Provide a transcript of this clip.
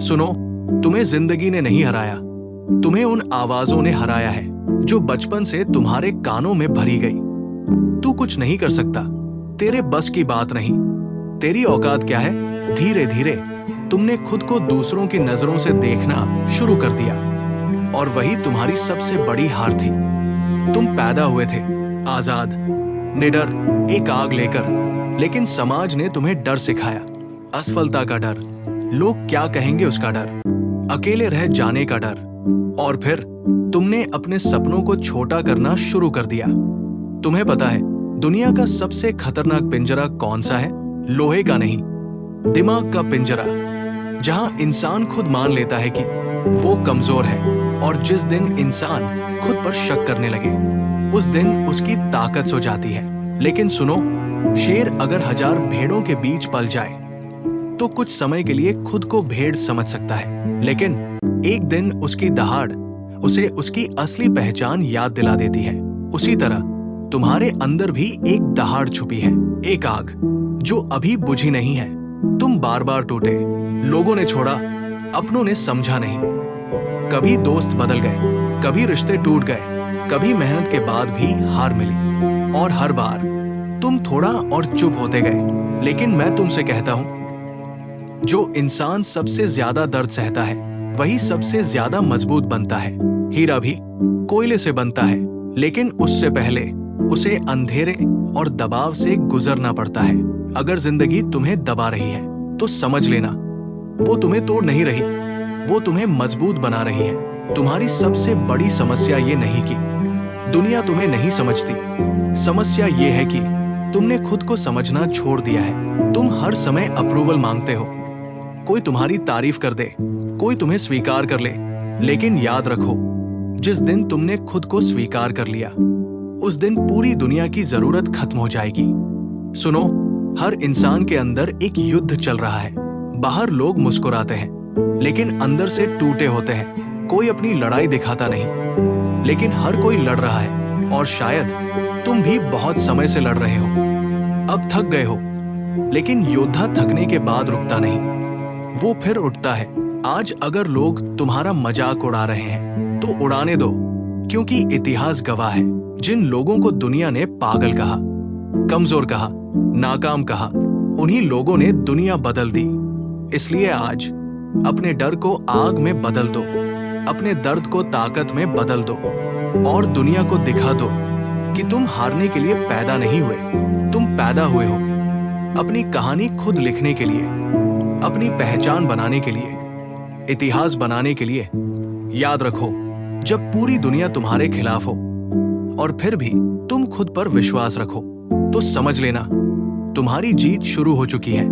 सुनो, तुम्हें जिंदगी ने नहीं हराया, तुम्हें उन आवाजों ने हराया है जो बचपन से तुम्हारे कानों में भरी गई। तू कुछ नहीं कर सकता, तेरे बस की बात नहीं। तेरी औकात क्या है? धीरे धीरे तुमने खुद को दूसरों की नजरों से देखना शुरू कर दिया, और वही तुम्हारी सबसे बड़ी हार थी। तुम पैदा हुए थे आजाद, निडर, एक आग लेकर, लेकिन समाज ने तुम्हें डर सिखाया। असफलता का डर, लोग क्या कहेंगे उसका डर, अकेले रह जाने का डर, और फिर तुमने अपने सपनों को छोटा करना शुरू कर दिया। तुम्हें पता है दुनिया का सबसे खतरनाक पिंजरा कौन सा है? लोहे का नहीं, दिमाग का पिंजरा, जहां इंसान खुद मान लेता है कि वो कमजोर है, और जिस दिन इंसान खुद पर शक करने लगे, उस दिन उसकी ताकत सो जाती है। लेकिन सुनो, शेर अगर 1000 भेड़ों के बीच पल जाए तो कुछ समय के लिए खुद को भेड़ समझ सकता है, लेकिन एक दिन उसकी दहाड़ उसे उसकी असली पहचान याद दिला देती है। उसी तरह तुम्हारे अंदर भी एक दहाड़ छुपी है, एक आग जो अभी बुझी नहीं है। तुम बार बार टूटे, लोगों ने छोड़ा, अपनों ने समझा नहीं। कभी दोस्त बदल गए, कभी रिश्ते टूट गए, कभी मेहनत के बाद भी हार मिली, और हर बार तुम थोड़ा और चुप होते गए। लेकिन मैं तुमसे कहता हूं, जो इंसान सबसे ज्यादा दर्द सहता है वही सबसे ज्यादा मजबूत बनता है। हीरा भी कोयले से बनता है, लेकिन उससे पहले उसे अंधेरे और दबाव से गुजरना पड़ता है। अगर जिंदगी तुम्हें दबा रही है तो समझ लेना, वो तुम्हें तोड़ नहीं रही, वो तुम्हें मजबूत बना रही है। तुम्हारी सबसे बड़ी समस्या ये नहीं कि दुनिया तुम्हें नहीं समझती, समस्या ये है कि तुमने खुद को समझना छोड़ दिया है। तुम हर समय अप्रूवल मांगते हो, कोई तुम्हारी तारीफ कर दे, कोई तुम्हें स्वीकार कर ले, लेकिन याद रखो, जिस दिन तुमने खुद को स्वीकार कर लिया, उस दिन पूरी दुनिया की जरूरत खत्म हो जाएगी। सुनो, हर इंसान के अंदर एक युद्ध चल रहा है। बाहर लोग मुस्कुराते हैं, लेकिन अंदर से टूटे होते हैं। कोई अपनी लड़ाई दिखाता नहीं, लेकिन हर कोई लड़ रहा है, और शायद तुम भी बहुत समय से लड़ रहे हो। अब थक गए हो, लेकिन योद्धा थकने के बाद रुकता नहीं, वो फिर उठता है। आज अगर लोग तुम्हारा मजाक उड़ा रहे हैं तो उड़ाने दो, क्योंकि इतिहास गवाह है, जिन लोगों को दुनिया ने पागल कहा, कमजोर कहा, नाकाम कहा, उन्हीं लोगों ने दुनिया बदल दी। इसलिए आज अपने डर को आग में बदल दो, अपने दर्द को ताकत में बदल दो, और दुनिया को दिखा दो कि तुम हारने के लिए पैदा नहीं हुए, तुम पैदा हुए हो अपनी कहानी खुद लिखने के लिए, अपनी पहचान बनाने के लिए, इतिहास बनाने के लिए। याद रखो, जब पूरी दुनिया तुम्हारे खिलाफ हो और फिर भी तुम खुद पर विश्वास रखो, तो समझ लेना तुम्हारी जीत शुरू हो चुकी है।